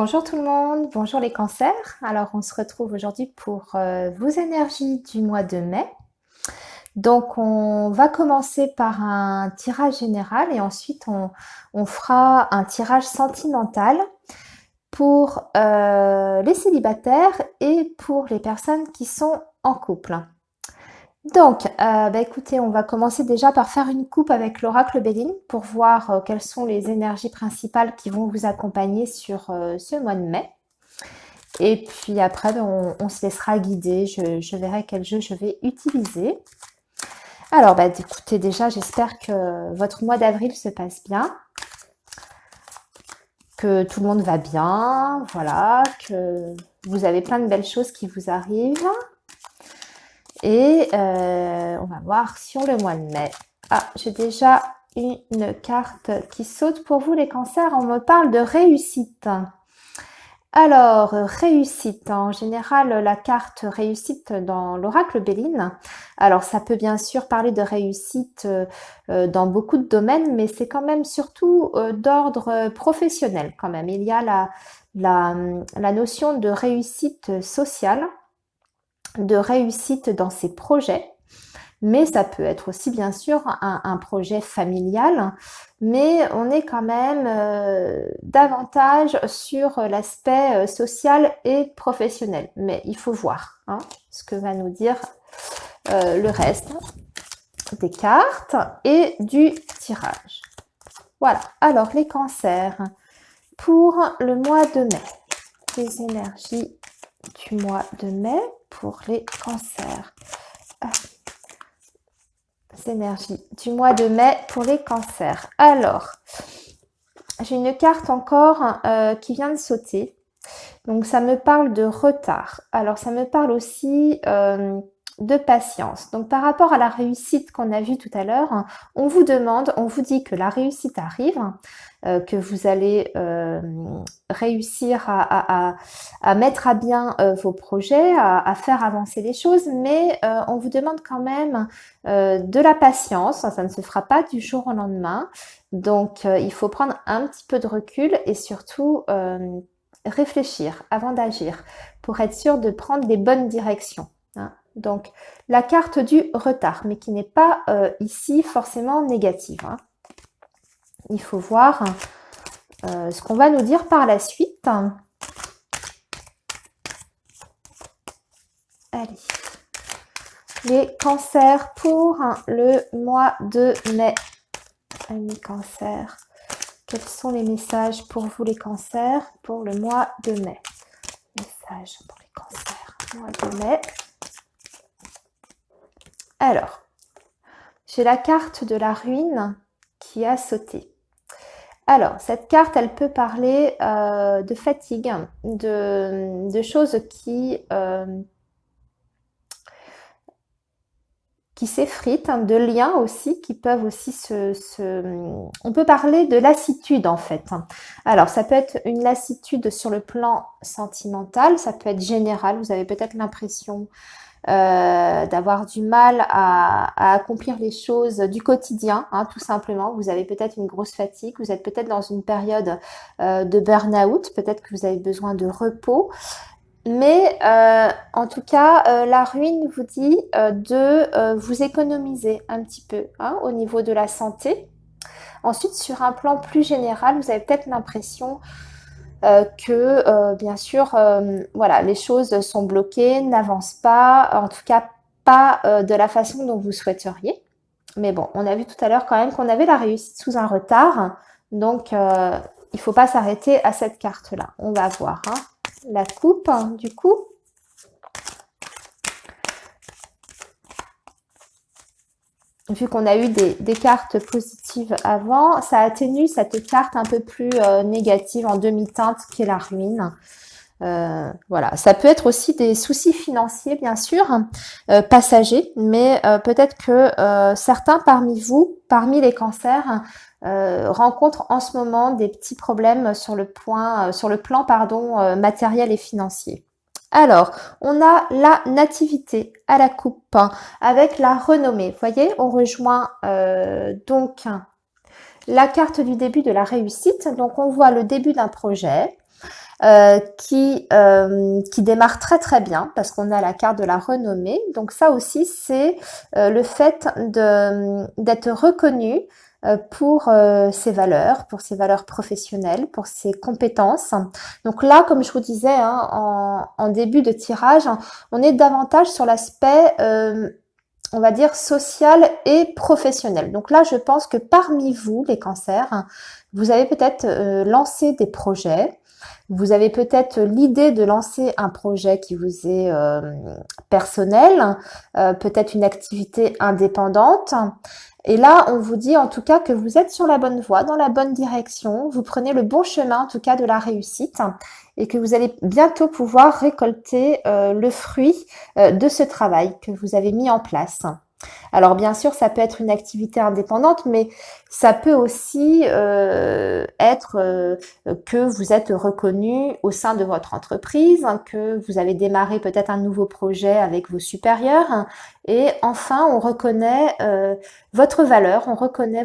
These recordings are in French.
Bonjour tout le monde, bonjour les cancers. Alors on se retrouve aujourd'hui pour vos énergies du mois de mai. Donc on va commencer par un tirage général et ensuite on fera un tirage sentimental pour les célibataires et pour les personnes qui sont en couple. Donc, écoutez, on va commencer déjà par faire une coupe avec l'oracle Béline pour voir quelles sont les énergies principales qui vont vous accompagner sur ce mois de mai. Et puis après, on se laissera guider. Je verrai quel jeu je vais utiliser. Alors, écoutez, déjà, j'espère que votre mois d'avril se passe bien, que tout le monde va bien, voilà, que vous avez plein de belles choses qui vous arrivent. Et on va voir sur le mois de mai. Ah, j'ai déjà une carte qui saute pour vous les cancers. On me parle de réussite. Alors, réussite, en général, la carte réussite dans l'oracle Béline. Alors, ça peut bien sûr parler de réussite dans beaucoup de domaines, mais c'est quand même surtout d'ordre professionnel quand même. Il y a la notion de réussite sociale, de réussite dans ses projets. Mais ça peut être aussi bien sûr un projet familial, mais on est quand même davantage sur l'aspect social et professionnel. Mais il faut voir ce que va nous dire le reste des cartes et du tirage. Voilà, alors les cancers pour le mois de mai. Les énergies du mois de mai pour les cancers. Énergie du mois de mai pour les cancers. Alors, j'ai une carte encore qui vient de sauter. Donc, ça me parle de retard. Alors, ça me parle aussi de patience. Donc, par rapport à la réussite qu'on a vue tout à l'heure, on vous dit que la réussite arrive, que vous allez réussir à mettre à bien vos projets, à faire avancer les choses, mais on vous demande quand même de la patience. Ça ne se fera pas du jour au lendemain. Donc, il faut prendre un petit peu de recul et surtout réfléchir avant d'agir pour être sûr de prendre des bonnes directions. Donc, la carte du retard, mais qui n'est pas ici forcément négative. Il faut voir ce qu'on va nous dire par la suite. Allez. Les cancers pour le mois de mai. Amis cancers, quels sont les messages pour vous les cancers pour le mois de mai? Messages pour les cancers, mois de mai. Alors, j'ai la carte de la ruine qui a sauté. Alors, cette carte, elle peut parler de fatigue, de choses qui s'effritent, de liens aussi qui peuvent aussi On peut parler de lassitude en fait. Alors, ça peut être une lassitude sur le plan sentimental, ça peut être général. Vous avez peut-être l'impression d'avoir du mal à accomplir les choses du quotidien, tout simplement. Vous avez peut-être une grosse fatigue, vous êtes peut-être dans une période de burn-out, peut-être que vous avez besoin de repos. Mais en tout cas, la ruine vous dit de vous économiser un petit peu au niveau de la santé. Ensuite, sur un plan plus général, vous avez peut-être l'impression que bien sûr, voilà, les choses sont bloquées, n'avancent pas, en tout cas pas de la façon dont vous souhaiteriez. Mais bon, on a vu tout à l'heure quand même qu'on avait la réussite sous un retard, donc il ne faut pas s'arrêter à cette carte-là. On va voir la coupe du coup. Vu qu'on a eu des cartes positives avant, ça atténue cette carte un peu plus négative en demi-teinte qui est la ruine. Voilà, ça peut être aussi des soucis financiers bien sûr, passagers, mais peut-être que certains parmi vous, parmi les cancers, rencontrent en ce moment des petits problèmes sur le plan matériel et financier. Alors, on a la nativité à la coupe avec la renommée. Vous voyez, on rejoint donc la carte du début de la réussite. Donc, on voit le début d'un projet. qui démarre très très bien parce qu'on a la carte de la renommée. Donc ça aussi, c'est le fait d'être reconnu pour ses valeurs professionnelles, pour ses compétences. Donc là, comme je vous disais en début de tirage, on est davantage sur l'aspect on va dire social et professionnel. Donc là, je pense que parmi vous, les cancers, vous avez peut-être lancé des projets, vous avez peut-être l'idée de lancer un projet qui vous est personnel, peut-être une activité indépendante. Et là, on vous dit en tout cas que vous êtes sur la bonne voie, dans la bonne direction, vous prenez le bon chemin en tout cas de la réussite et que vous allez bientôt pouvoir récolter le fruit de ce travail que vous avez mis en place. Alors bien sûr, ça peut être une activité indépendante, mais ça peut aussi être que vous êtes reconnu au sein de votre entreprise, que vous avez démarré peut-être un nouveau projet avec vos supérieurs, et enfin on reconnaît votre valeur, on reconnaît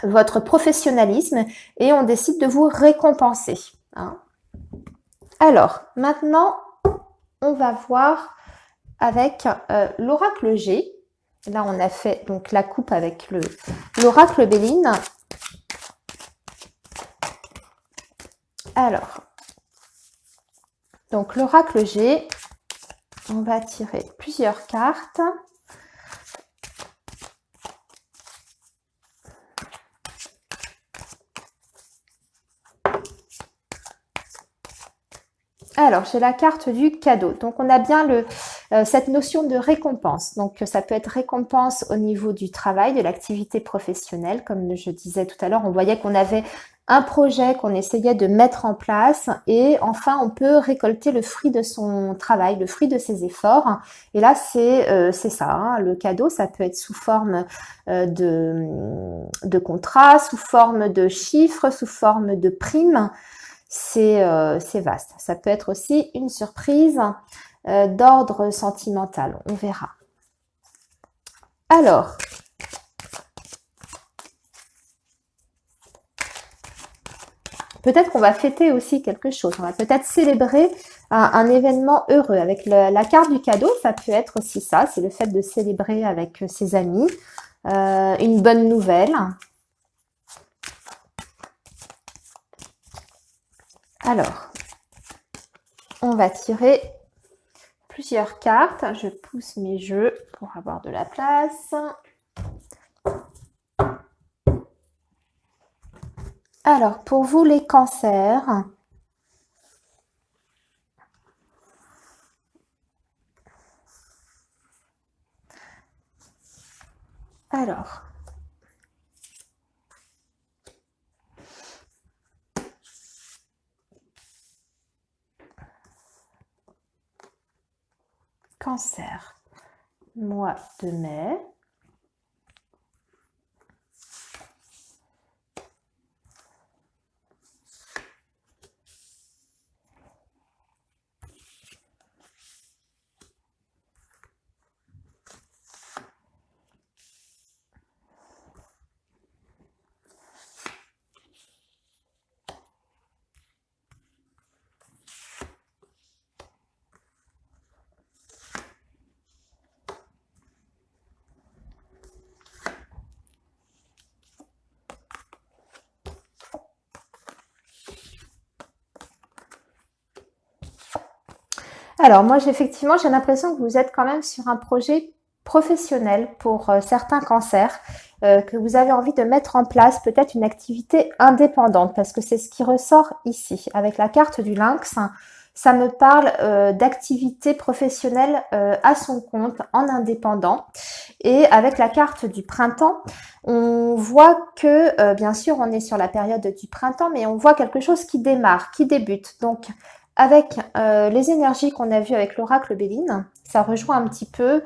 votre professionnalisme et on décide de vous récompenser. Alors maintenant, on va voir avec l'oracle G. Là, on a fait donc la coupe avec l'oracle Béline. Alors, donc l'oracle G, on va tirer plusieurs cartes. Alors, j'ai la carte du cadeau. Donc, on a bien cette notion de récompense. Donc, ça peut être récompense au niveau du travail, de l'activité professionnelle. Comme je disais tout à l'heure, on voyait qu'on avait un projet qu'on essayait de mettre en place et enfin, on peut récolter le fruit de son travail, le fruit de ses efforts. Et là, c'est ça. Le cadeau, ça peut être sous forme de contrat, sous forme de chiffres, sous forme de primes. C'est vaste. Ça peut être aussi une surprise d'ordre sentimental. On verra. Alors, peut-être qu'on va fêter aussi quelque chose. On va peut-être célébrer un événement heureux. Avec la carte du cadeau, ça peut être aussi ça. C'est le fait de célébrer avec ses amis une bonne nouvelle. Alors, on va tirer plusieurs cartes. Je pousse mes jeux pour avoir de la place. Alors, pour vous les cancers, alors, cancer, mois de mai. Alors moi, effectivement, j'ai l'impression que vous êtes quand même sur un projet professionnel pour certains cancers, que vous avez envie de mettre en place peut-être une activité indépendante, parce que c'est ce qui ressort ici. Avec la carte du lynx, ça me parle d'activité professionnelle à son compte, en indépendant. Et avec la carte du printemps, on voit que, bien sûr, on est sur la période du printemps, mais on voit quelque chose qui démarre, qui débute. Donc, avec les énergies qu'on a vues avec l'oracle Béline, ça rejoint un petit peu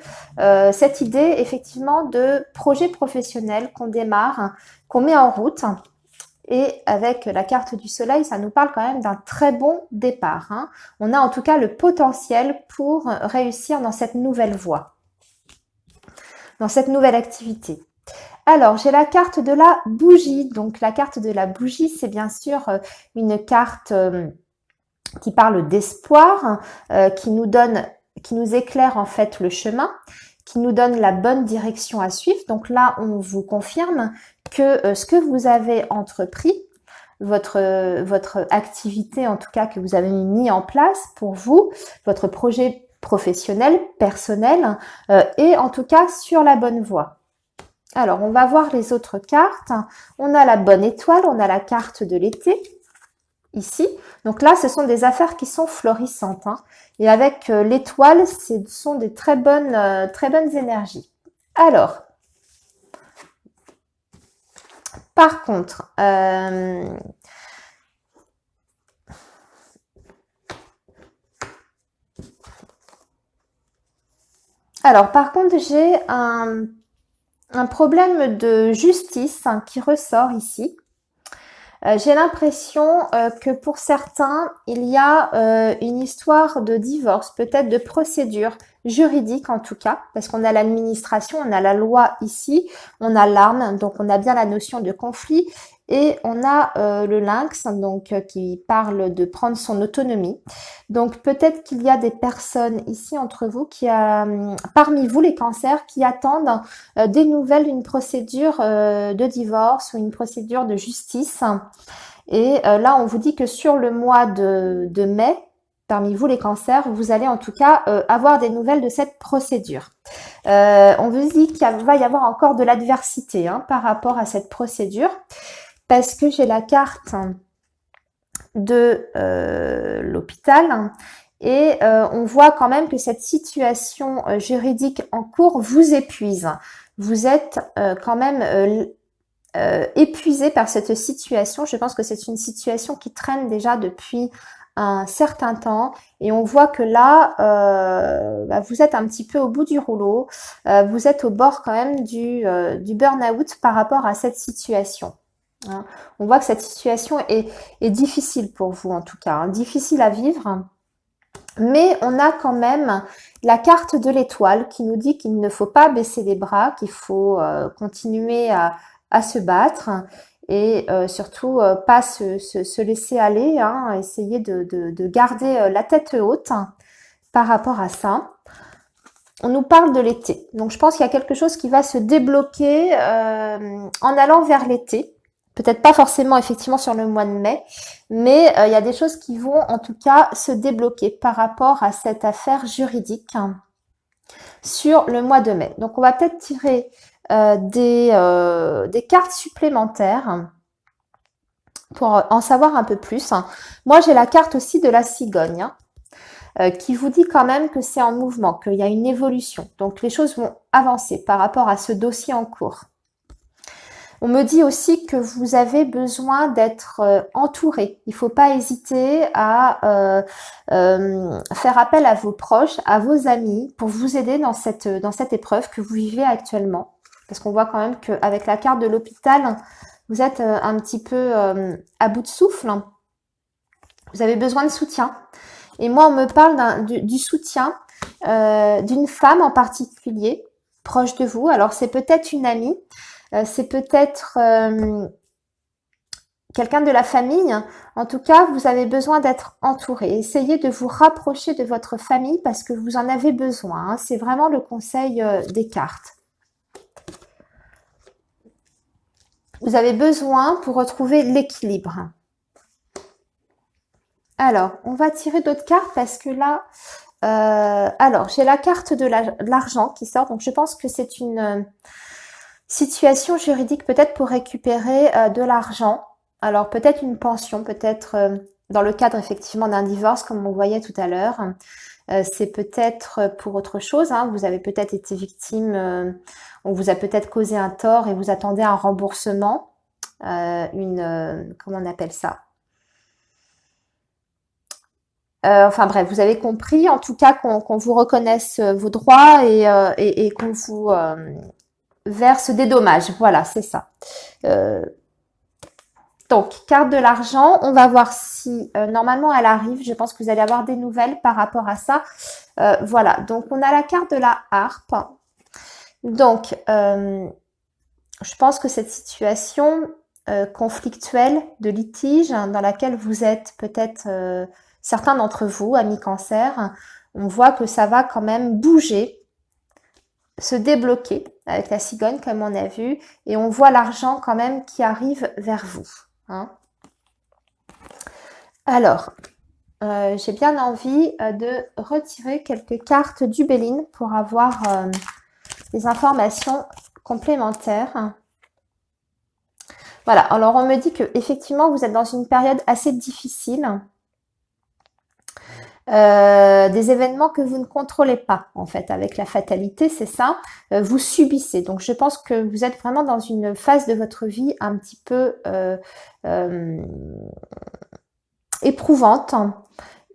cette idée effectivement de projet professionnel qu'on démarre, qu'on met en route. Et avec la carte du soleil, ça nous parle quand même d'un très bon départ. On a en tout cas le potentiel pour réussir dans cette nouvelle voie, dans cette nouvelle activité. Alors, j'ai la carte de la bougie. Donc, la carte de la bougie, c'est bien sûr une carte qui parle d'espoir, qui nous éclaire en fait le chemin, qui nous donne la bonne direction à suivre. Donc là, on vous confirme que ce que vous avez entrepris, votre activité en tout cas que vous avez mis en place pour vous, votre projet professionnel, personnel, est en tout cas sur la bonne voie. Alors, on va voir les autres cartes. On a la bonne étoile, on a la carte de l'été, ici. Donc là, ce sont des affaires qui sont florissantes. Hein. Et avec l'étoile, ce sont des très bonnes énergies. Alors, par contre, j'ai un problème de justice qui ressort ici. J'ai l'impression que pour certains, il y a une histoire de divorce, peut-être de procédure juridique en tout cas, parce qu'on a l'administration, on a la loi ici, on a l'arme, donc on a bien la notion de conflit, et on a le lynx, donc qui parle de prendre son autonomie. Donc peut-être qu'il y a des personnes ici entre vous parmi vous les cancers, qui attendent des nouvelles d'une procédure de divorce ou une procédure de justice. Et là, on vous dit que sur le mois de mai, parmi vous les cancers, vous allez en tout cas avoir des nouvelles de cette procédure. On vous dit qu'il va y avoir encore de l'adversité par rapport à cette procédure, parce que j'ai la carte de l'hôpital et on voit quand même que cette situation juridique en cours vous épuise. Vous êtes quand même épuisé par cette situation. Je pense que c'est une situation qui traîne déjà depuis un certain temps et on voit que là, vous êtes un petit peu au bout du rouleau. Vous êtes au bord quand même du burn-out par rapport à cette situation. Hein. On voit que cette situation est difficile pour vous en tout cas, difficile à vivre. Mais on a quand même la carte de l'étoile qui nous dit qu'il ne faut pas baisser les bras, qu'il faut continuer à se battre et surtout pas se laisser aller, essayer de garder la tête haute par rapport à ça. On nous parle de l'été. Donc je pense qu'il y a quelque chose qui va se débloquer en allant vers l'été. Peut-être pas forcément effectivement sur le mois de mai, mais il y a des choses qui vont en tout cas se débloquer par rapport à cette affaire juridique sur le mois de mai. Donc on va peut-être tirer des cartes supplémentaires pour en savoir un peu plus. Moi j'ai la carte aussi de la cigogne qui vous dit quand même que c'est en mouvement, qu'il y a une évolution. Donc les choses vont avancer par rapport à ce dossier en cours. On me dit aussi que vous avez besoin d'être entouré. Il ne faut pas hésiter à faire appel à vos proches, à vos amis pour vous aider dans cette épreuve que vous vivez actuellement. Parce qu'on voit quand même qu'avec la carte de l'hôpital, vous êtes un petit peu à bout de souffle. Vous avez besoin de soutien. Et moi, on me parle du soutien d'une femme en particulier, proche de vous. Alors, c'est peut-être une amie. C'est peut-être quelqu'un de la famille. En tout cas, vous avez besoin d'être entouré. Essayez de vous rapprocher de votre famille parce que vous en avez besoin. C'est vraiment le conseil des cartes. Vous avez besoin pour retrouver l'équilibre. Alors, on va tirer d'autres cartes parce que là, alors, j'ai la carte de l'argent qui sort. Donc, je pense que c'est une situation juridique peut-être pour récupérer de l'argent. Alors peut-être une pension, peut-être dans le cadre effectivement d'un divorce comme on voyait tout à l'heure. C'est peut-être pour autre chose. Vous avez peut-être été victime, on vous a peut-être causé un tort et vous attendez un remboursement. Comment on appelle ça? Enfin bref, vous avez compris en tout cas qu'on vous reconnaisse vos droits et qu'on vous verse des dommages. Voilà, c'est ça. Donc, carte de l'argent, on va voir si normalement elle arrive. Je pense que vous allez avoir des nouvelles par rapport à ça. Voilà, donc on a la carte de la harpe. Donc, je pense que cette situation conflictuelle de litige dans laquelle vous êtes peut-être certains d'entre vous, amis cancer, on voit que ça va quand même bouger, se débloquer avec la cigogne comme on a vu, et on voit l'argent quand même qui arrive vers vous. Hein. Alors, j'ai bien envie de retirer quelques cartes du Béline pour avoir des informations complémentaires. Voilà, alors on me dit que effectivement vous êtes dans une période assez difficile. Des événements que vous ne contrôlez pas en fait avec la fatalité, c'est ça, vous subissez. Donc je pense que vous êtes vraiment dans une phase de votre vie un petit peu éprouvante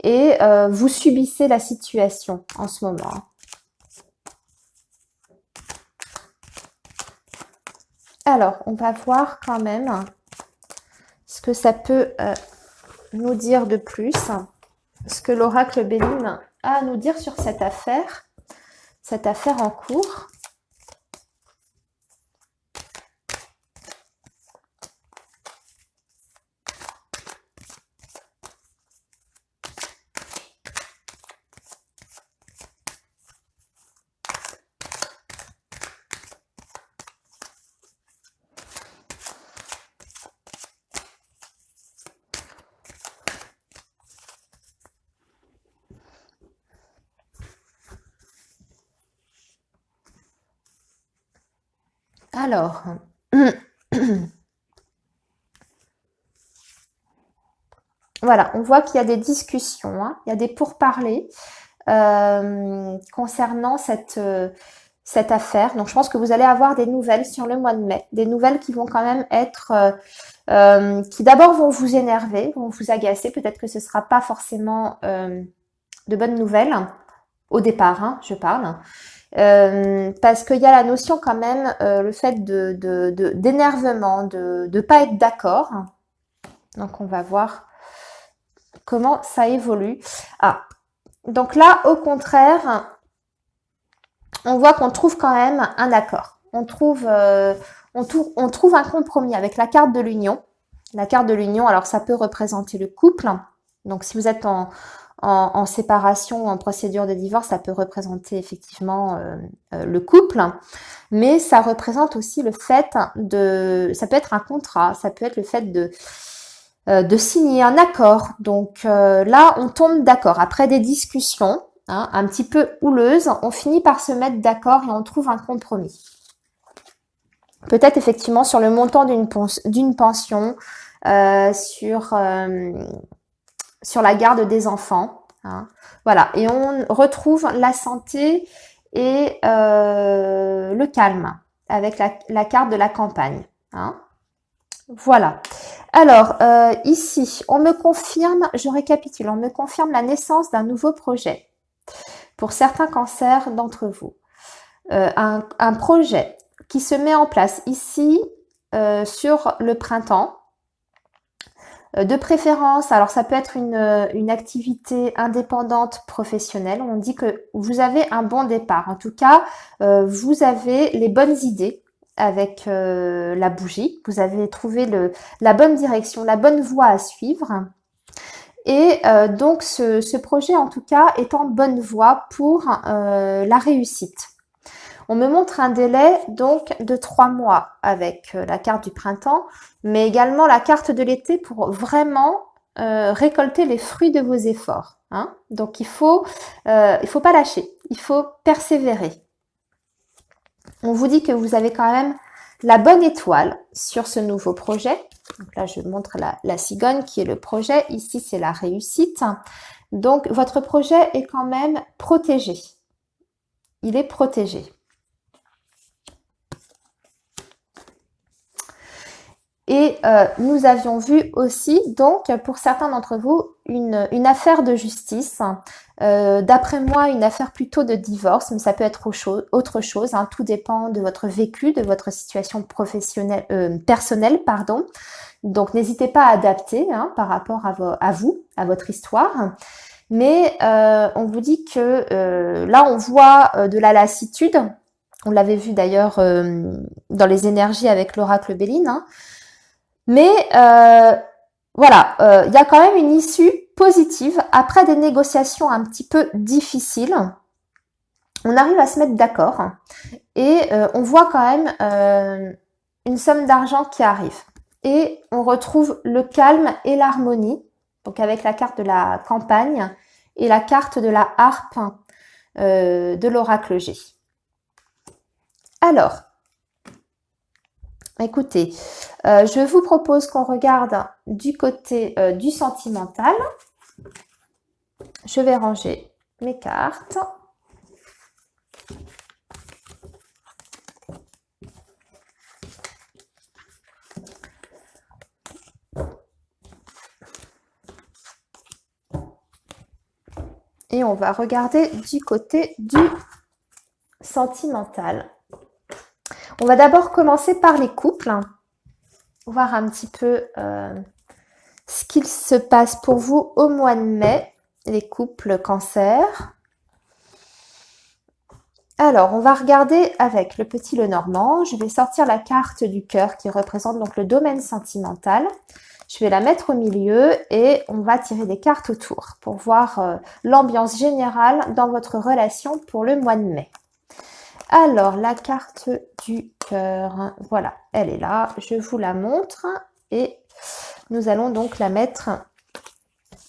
et vous subissez la situation en ce moment. Alors, on va voir quand même ce que ça peut nous dire de plus, ce que l'oracle Béline a à nous dire sur cette affaire en cours. Alors, voilà, on voit qu'il y a des discussions, hein, il y a des pourparlers concernant cette affaire. Donc, je pense que vous allez avoir des nouvelles sur le mois de mai, des nouvelles qui vont quand même être, qui d'abord vont vous énerver, vont vous agacer. Peut-être que ce ne sera pas forcément de bonnes nouvelles au départ, hein, je parle. Parce qu'il y a la notion quand même, le fait d'énervement, de pas être d'accord. Donc on va voir comment ça évolue. Ah, donc là au contraire, on voit qu'on trouve quand même un accord. On trouve un compromis avec la carte de l'union. La carte de l'union, alors ça peut représenter le couple. Donc si vous êtes en séparation ou en procédure de divorce, ça peut représenter effectivement le couple, mais ça représente aussi le fait ça peut être un contrat, ça peut être le fait de signer un accord. Donc là, on tombe d'accord. Après des discussions hein, un petit peu houleuses, on finit par se mettre d'accord et on trouve un compromis. Peut-être effectivement sur le montant d'une pension, sur la garde des enfants. Hein. Voilà, et on retrouve la santé et le calme avec la carte de la campagne. Hein. Voilà. Alors, ici, on me confirme, je récapitule, on me confirme la naissance d'un nouveau projet pour certains cancers d'entre vous. Un projet qui se met en place ici sur le printemps. De préférence, alors ça peut être une activité indépendante professionnelle. On dit que vous avez un bon départ. En tout cas, vous avez les bonnes idées avec la bougie. Vous avez trouvé la bonne direction, la bonne voie à suivre. Et donc, ce projet, en tout cas, est en bonne voie pour la réussite. On me montre un délai donc de 3 mois avec la carte du printemps, mais également la carte de l'été pour vraiment récolter les fruits de vos efforts. Hein. Donc il faut pas lâcher, il faut persévérer. On vous dit que vous avez quand même la bonne étoile sur ce nouveau projet. Donc là, je montre la cigogne qui est le projet. Ici, c'est la réussite. Donc votre projet est quand même protégé. Il est protégé. Et nous avions vu aussi, donc, pour certains d'entre vous, une affaire de justice. D'après moi, une affaire plutôt de divorce, mais ça peut être autre chose. Hein, tout dépend de votre vécu, de votre situation personnelle, pardon. Donc, n'hésitez pas à adapter hein, par rapport à vous, à votre histoire. Mais on vous dit que là, on voit de la lassitude. On l'avait vu d'ailleurs dans les énergies avec l'oracle Béline. Hein. Mais voilà, il y a quand même une issue positive. Après des négociations un petit peu difficiles, on arrive à se mettre d'accord et on voit quand même une somme d'argent qui arrive. Et on retrouve le calme et l'harmonie, donc avec la carte de la campagne et la carte de la harpe de l'oracle G. Alors, écoutez, je vous propose qu'on regarde du côté du sentimental. Je vais ranger mes cartes. Et on va regarder du côté du sentimental. On va d'abord commencer par les couples. Voir un petit peu ce qu'il se passe pour vous au mois de mai, les couples cancer. Alors, on va regarder avec le petit Lenormand. Je vais sortir la carte du cœur qui représente donc le domaine sentimental. Je vais la mettre au milieu et on va tirer des cartes autour pour voir l'ambiance générale dans votre relation pour le mois de mai. Alors, la carte du cœur, voilà, elle est là. Je vous la montre et nous allons donc la mettre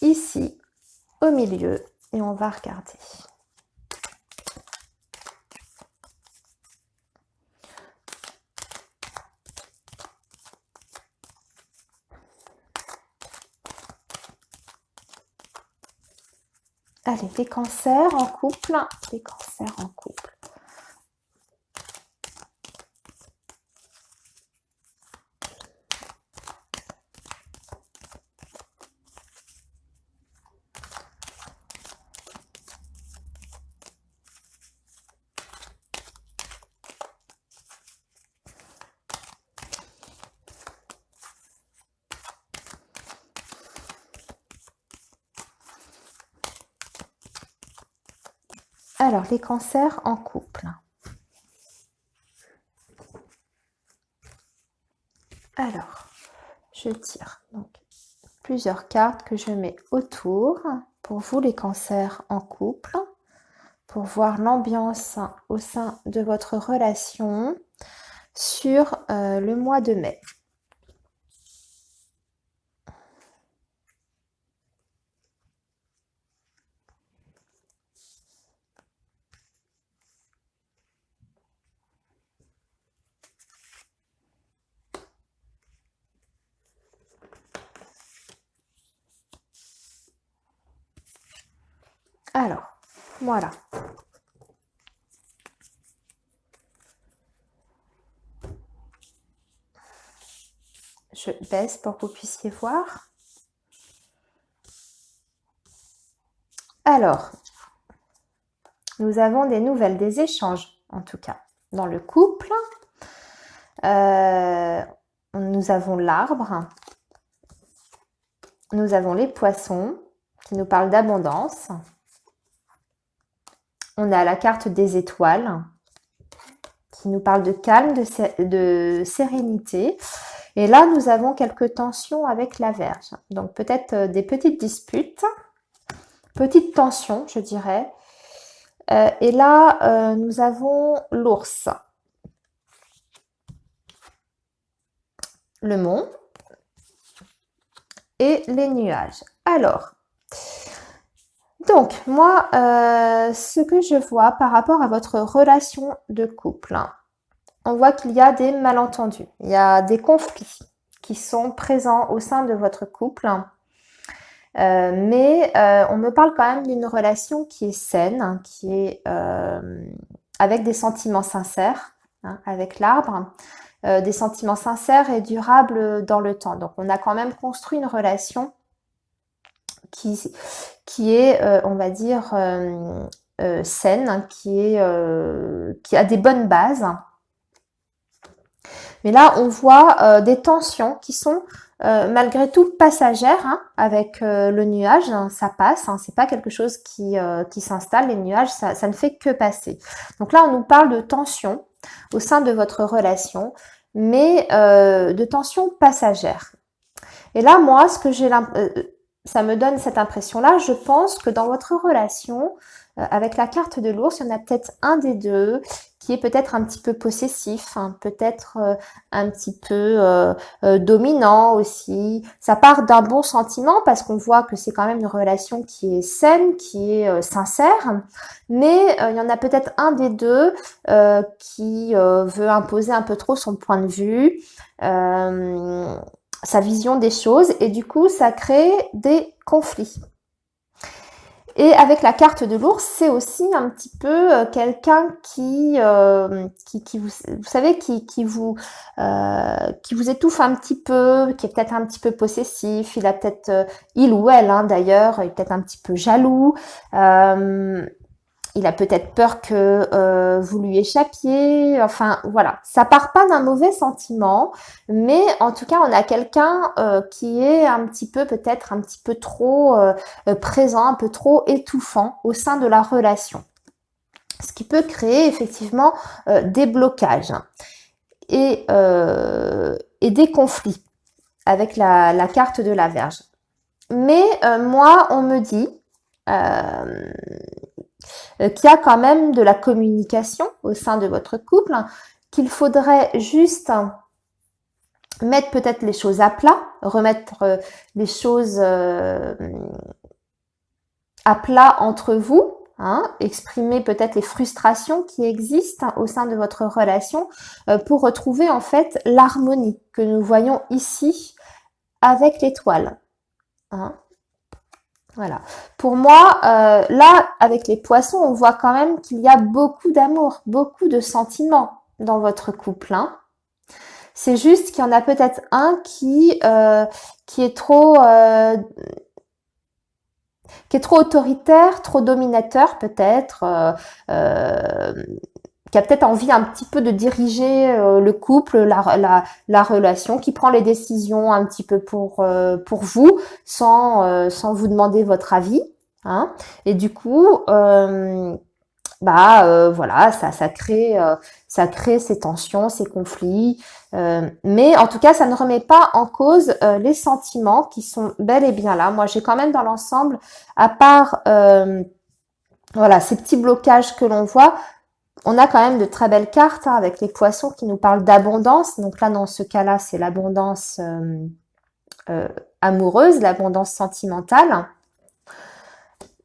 ici au milieu et on va regarder. Allez, les cancers en couple, les cancers en couple. Alors, les cancers en couple. Alors, je tire donc plusieurs cartes que je mets autour pour vous, les cancers en couple, pour voir l'ambiance au sein de votre relation sur le mois de mai. Alors, voilà. Je baisse pour que vous puissiez voir. Alors, nous avons des nouvelles, des échanges, en tout cas. Dans le couple, nous avons l'arbre, nous avons les poissons, qui nous parlent d'abondance. On a la carte des étoiles, qui nous parle de calme, de sérénité. Et là, nous avons quelques tensions avec la Vierge. Donc, peut-être des petites disputes, petites tensions, je dirais. Et là, nous avons l'ours, le mont et les nuages. Alors, donc, moi, ce que je vois par rapport à votre relation de couple, on voit qu'il y a des malentendus, il y a des conflits qui sont présents au sein de votre couple. Mais on me parle quand même d'une relation qui est saine, qui est avec des sentiments sincères, hein, avec l'arbre, des sentiments sincères et durables dans le temps. Donc on a quand même construit une relation qui est, on va dire, saine, qui a des bonnes bases. Mais là, on voit des tensions qui sont malgré tout passagère, hein, avec le nuage, hein, ça passe, hein, c'est pas quelque chose qui s'installe, les nuages, ça ne fait que passer. Donc là, on nous parle de tension au sein de votre relation, mais de tension passagère. Et là, moi, ce que ça me donne cette impression-là, je pense que dans votre relation, avec la carte de l'ours, il y en a peut-être un des deux qui est peut-être un petit peu possessif, hein, peut-être un petit peu dominant aussi. Ça part d'un bon sentiment parce qu'on voit que c'est quand même une relation qui est saine, qui est sincère, mais il y en a peut-être un des deux qui veut imposer un peu trop son point de vue, sa vision des choses, et du coup ça crée des conflits. Et avec la carte de l'ours, c'est aussi un petit peu quelqu'un qui vous savez, qui vous étouffe un petit peu, qui est peut-être un petit peu possessif. Il a peut-être, il ou elle, hein, d'ailleurs, est peut-être un petit peu jaloux. Il a peut-être peur que vous lui échappiez. Enfin, voilà. Ça part pas d'un mauvais sentiment, mais en tout cas, on a quelqu'un qui est un petit peu, peut-être un petit peu trop présent, un peu trop étouffant au sein de la relation. Ce qui peut créer effectivement des blocages et des conflits avec la carte de la Vierge. Mais moi, on me dit qu'il y a quand même de la communication au sein de votre couple, qu'il faudrait juste mettre peut-être les choses à plat, remettre les choses à plat entre vous, hein, exprimer peut-être les frustrations qui existent au sein de votre relation pour retrouver en fait l'harmonie que nous voyons ici avec l'étoile. Hein. Voilà. Pour moi, là, avec les poissons, on voit quand même qu'il y a beaucoup d'amour, beaucoup de sentiments dans votre couple. Hein. C'est juste qu'il y en a peut-être un qui est trop autoritaire, trop dominateur peut-être, qui a peut-être envie un petit peu de diriger le couple, la relation, qui prend les décisions un petit peu pour vous, sans vous demander votre avis. Hein. Et du coup, voilà, ça crée ces tensions, ces conflits. Mais en tout cas, ça ne remet pas en cause les sentiments qui sont bel et bien là. Moi, j'ai quand même dans l'ensemble, à part voilà ces petits blocages que l'on voit, on a quand même de très belles cartes hein, avec les poissons qui nous parlent d'abondance. Donc là, dans ce cas-là, c'est l'abondance amoureuse, l'abondance sentimentale.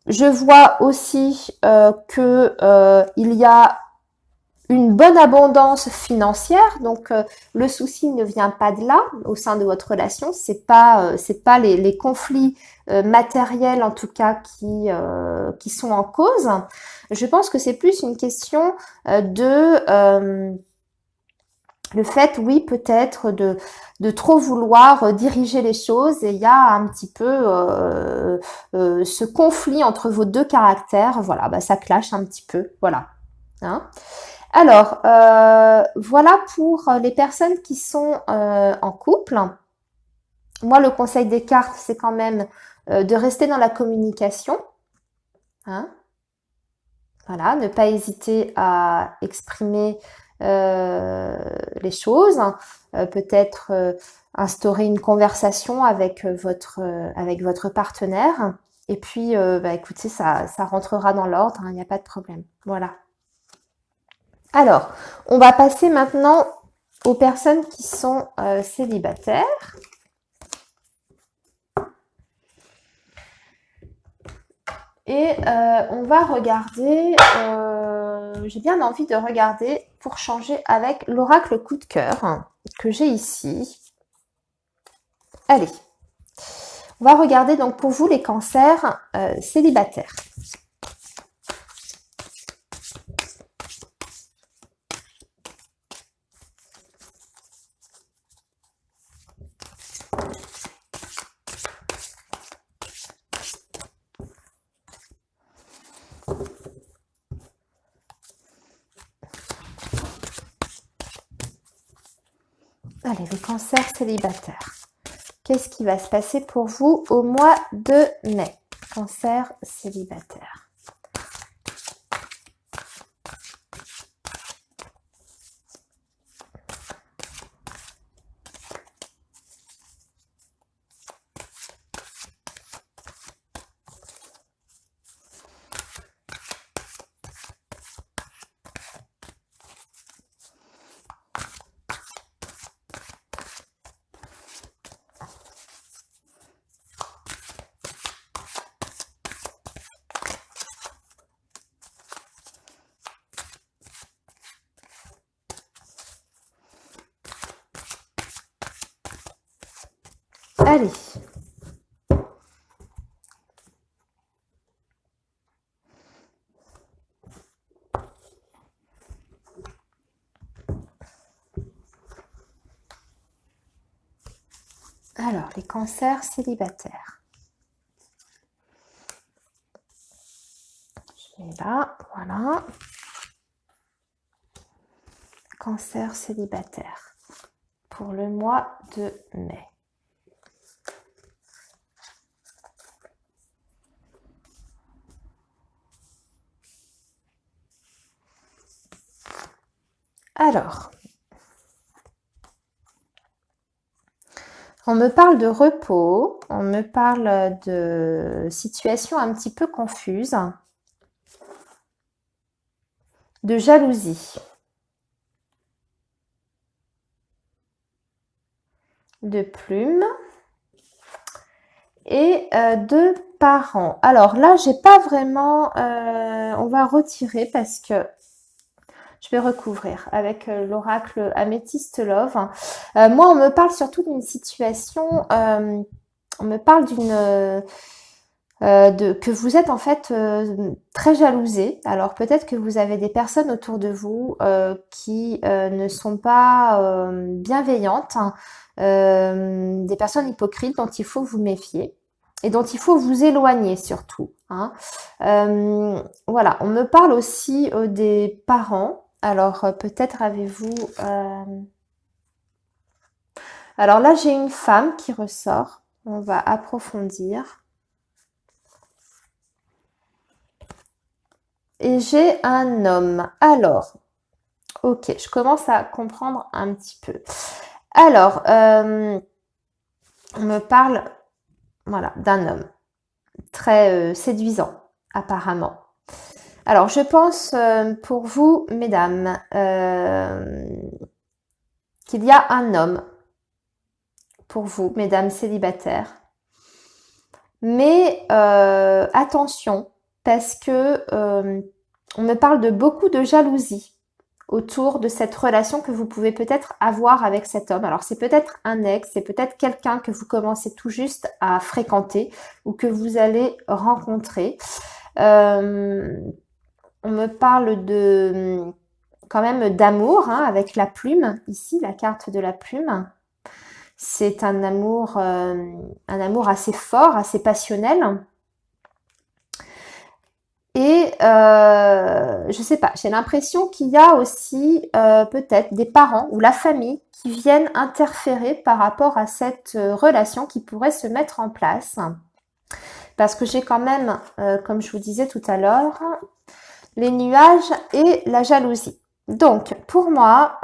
Je vois aussi il y a une bonne abondance financière, donc le souci ne vient pas de là au sein de votre relation, c'est pas les conflits matériels en tout cas qui sont en cause. Je pense que c'est plus une question le fait, oui, peut-être de trop vouloir diriger les choses, et il y a un petit peu ce conflit entre vos deux caractères. Voilà, bah, ça clash un petit peu. Voilà. Hein. Alors, voilà pour les personnes qui sont en couple. Moi, le conseil des cartes, c'est quand même de rester dans la communication. Hein. Voilà, ne pas hésiter à exprimer les choses, peut-être instaurer une conversation avec votre partenaire. Et puis, écoutez, ça rentrera dans l'ordre, il n'y a pas de problème. Voilà. Alors, on va passer maintenant aux personnes qui sont célibataires. Et on va regarder, j'ai bien envie de regarder pour changer avec l'oracle coup de cœur que j'ai ici. Allez, on va regarder donc pour vous les cancers célibataires. Allez, le cancer célibataire. Qu'est-ce qui va se passer pour vous au mois de mai? Cancer célibataire. Allez. Alors, les cancers célibataires. Je mets là, voilà. Cancer célibataire pour le mois de mai. Alors, on me parle de repos, on me parle de situation un petit peu confuse, de jalousie, de plumes et de parents. Alors là, j'ai pas vraiment... on va retirer parce que je vais recouvrir avec l'oracle Améthyste Love. Moi, on me parle surtout d'une situation, on me parle que vous êtes en fait très jalousé. Alors peut-être que vous avez des personnes autour de vous qui ne sont pas bienveillantes, hein, des personnes hypocrites dont il faut vous méfier et dont il faut vous éloigner surtout, hein. Voilà, on me parle aussi des parents. Alors, peut-être avez-vous... Alors là, j'ai une femme qui ressort. On va approfondir. Et j'ai un homme. Alors, ok, je commence à comprendre un petit peu. Alors, on me parle, voilà, d'un homme très séduisant, apparemment. Alors, je pense pour vous, mesdames, qu'il y a un homme pour vous, mesdames célibataires. Mais attention, parce que on me parle de beaucoup de jalousie autour de cette relation que vous pouvez peut-être avoir avec cet homme. Alors, c'est peut-être un ex, c'est peut-être quelqu'un que vous commencez tout juste à fréquenter ou que vous allez rencontrer. On me parle de quand même d'amour, hein, avec la plume, ici, la carte de la plume. C'est un amour assez fort, assez passionnel. Et je sais pas, j'ai l'impression qu'il y a aussi peut-être des parents ou la famille qui viennent interférer par rapport à cette relation qui pourrait se mettre en place. Parce que j'ai quand même, comme je vous disais tout à l'heure, les nuages et la jalousie. Donc, pour moi,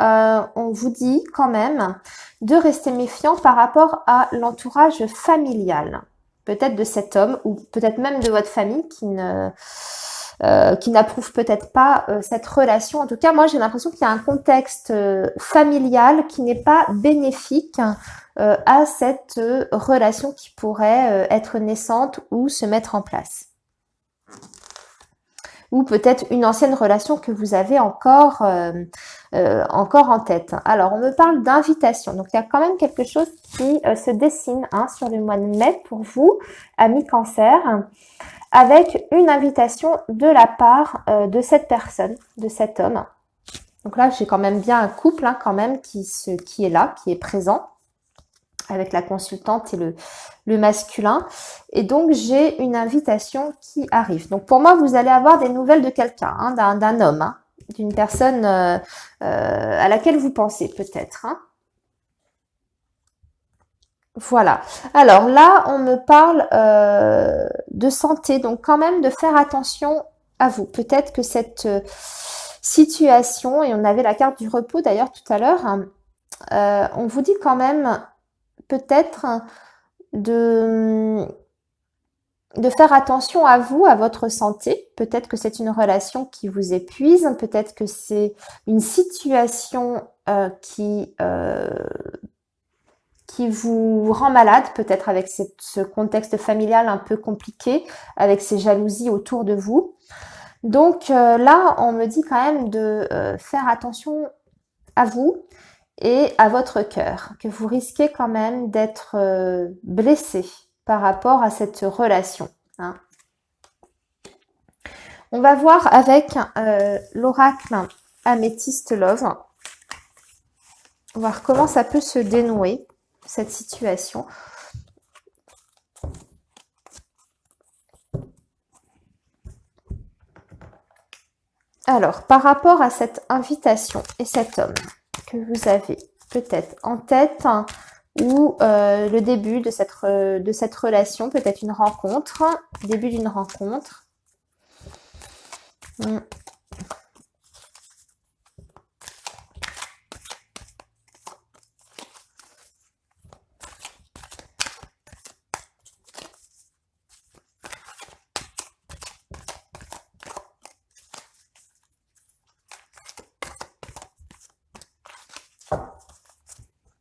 on vous dit quand même de rester méfiant par rapport à l'entourage familial. Peut-être de cet homme ou peut-être même de votre famille qui n'approuve peut-être pas cette relation. En tout cas, moi, j'ai l'impression qu'il y a un contexte familial qui n'est pas bénéfique à cette relation qui pourrait être naissante ou se mettre en place. Ou peut-être une ancienne relation que vous avez encore en tête. Alors, on me parle d'invitation. Donc, il y a quand même quelque chose qui se dessine, hein, sur le mois de mai pour vous, amis cancer, avec une invitation de la part de cette personne, de cet homme. Donc là, j'ai quand même bien un couple, hein, quand même qui est là, qui est présent, avec la consultante et le masculin. Et donc, j'ai une invitation qui arrive. Donc, pour moi, vous allez avoir des nouvelles de quelqu'un, hein, d'un homme, hein, d'une personne à laquelle vous pensez peut-être, hein. Voilà. Alors là, on me parle de santé, donc quand même de faire attention à vous. Peut-être que cette situation, et on avait la carte du repos d'ailleurs tout à l'heure, hein, on vous dit quand même peut-être de, de faire attention à vous, à votre santé. Peut-être que c'est une relation qui vous épuise, peut-être que c'est une situation qui vous rend malade, peut-être avec ce contexte familial un peu compliqué, avec ces jalousies autour de vous. Donc là, on me dit quand même de faire attention à vous et à votre cœur, que vous risquez quand même d'être blessé par rapport à cette relation. Hein. On va voir avec l'oracle Améthyste Love, voir comment ça peut se dénouer, cette situation. Alors, par rapport à cette invitation et cet homme que vous avez peut-être en tête, hein, ou le début de cette relation, peut-être une rencontre, début d'une rencontre.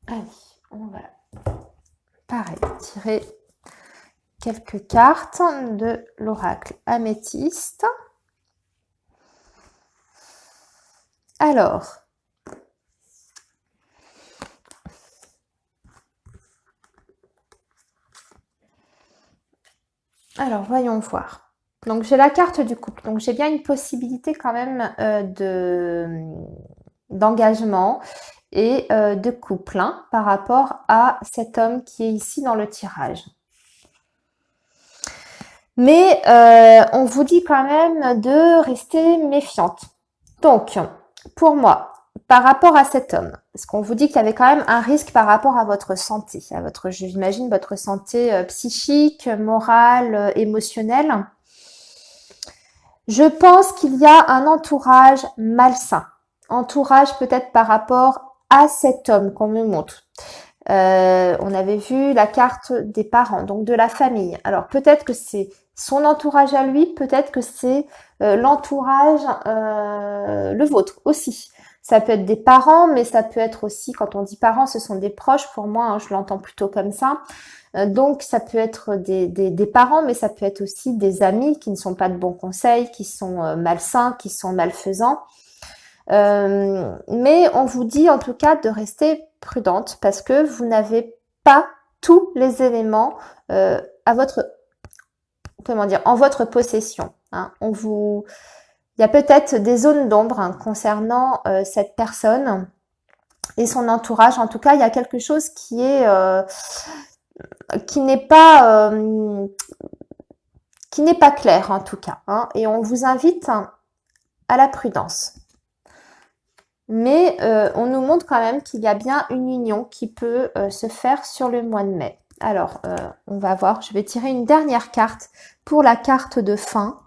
Allez, on va pareil, tirer quelques cartes de l'oracle Améthyste. Alors, voyons voir. Donc, j'ai la carte du couple. Donc, j'ai bien une possibilité quand même d'engagement et de couple hein, par rapport à cet homme qui est ici dans le tirage. Mais on vous dit quand même de rester méfiante. Donc, pour moi, par rapport à cet homme, parce qu'on vous dit qu'il y avait quand même un risque par rapport à votre santé, à votre, j'imagine, votre santé psychique, morale, émotionnelle. Je pense qu'il y a un entourage malsain. Entourage peut-être par rapport à cet homme qu'on me montre. On avait vu la carte des parents, donc de la famille. Alors peut-être que c'est son entourage à lui, peut-être que c'est l'entourage, le vôtre aussi. Ça peut être des parents, mais ça peut être aussi, quand on dit parents, ce sont des proches. Pour moi, hein, je l'entends plutôt comme ça. Donc ça peut être des parents, mais ça peut être aussi des amis qui ne sont pas de bons conseils, qui sont malsains, qui sont malfaisants. Mais on vous dit en tout cas de rester prudente parce que vous n'avez pas tous les éléments à votre, comment dire, en votre possession. Hein. Il y a peut-être des zones d'ombre hein, concernant cette personne et son entourage. En tout cas, il y a quelque chose qui n'est pas clair en tout cas. Hein. Et on vous invite à la prudence. Mais on nous montre quand même qu'il y a bien une union qui peut se faire sur le mois de mai. Alors, on va voir. Je vais tirer une dernière carte pour la carte de fin.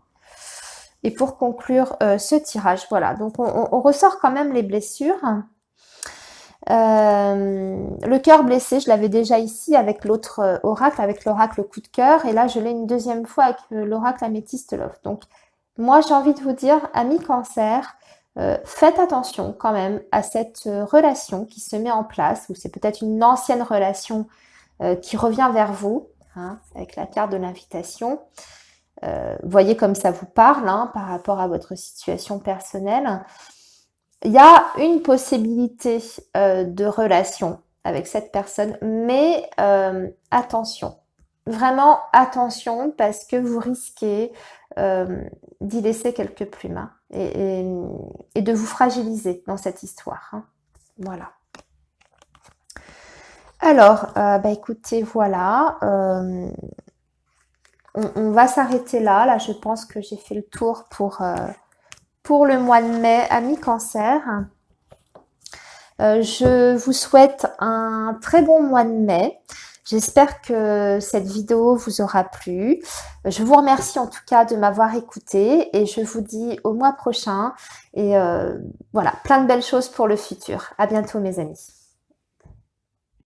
Et pour conclure ce tirage, voilà. Donc, on ressort quand même les blessures. Le cœur blessé, je l'avais déjà ici avec l'autre oracle, avec l'oracle coup de cœur. Et là, je l'ai une deuxième fois avec l'oracle Améthyste Love. Donc, moi, j'ai envie de vous dire, amis cancer, faites attention quand même à cette relation qui se met en place, ou c'est peut-être une ancienne relation qui revient vers vous, hein, avec la carte de l'invitation. Voyez comme ça vous parle hein, par rapport à votre situation personnelle. Il y a une possibilité de relation avec cette personne, mais attention. Vraiment attention parce que vous risquez d'y laisser quelques plumes hein, et de vous fragiliser dans cette histoire. Hein. Voilà. Alors, écoutez, voilà. On va s'arrêter là. Là, je pense que j'ai fait le tour pour le mois de mai, amis cancer. Je vous souhaite un très bon mois de mai. J'espère que cette vidéo vous aura plu. Je vous remercie en tout cas de m'avoir écouté et je vous dis au mois prochain et voilà, plein de belles choses pour le futur. À bientôt mes amis.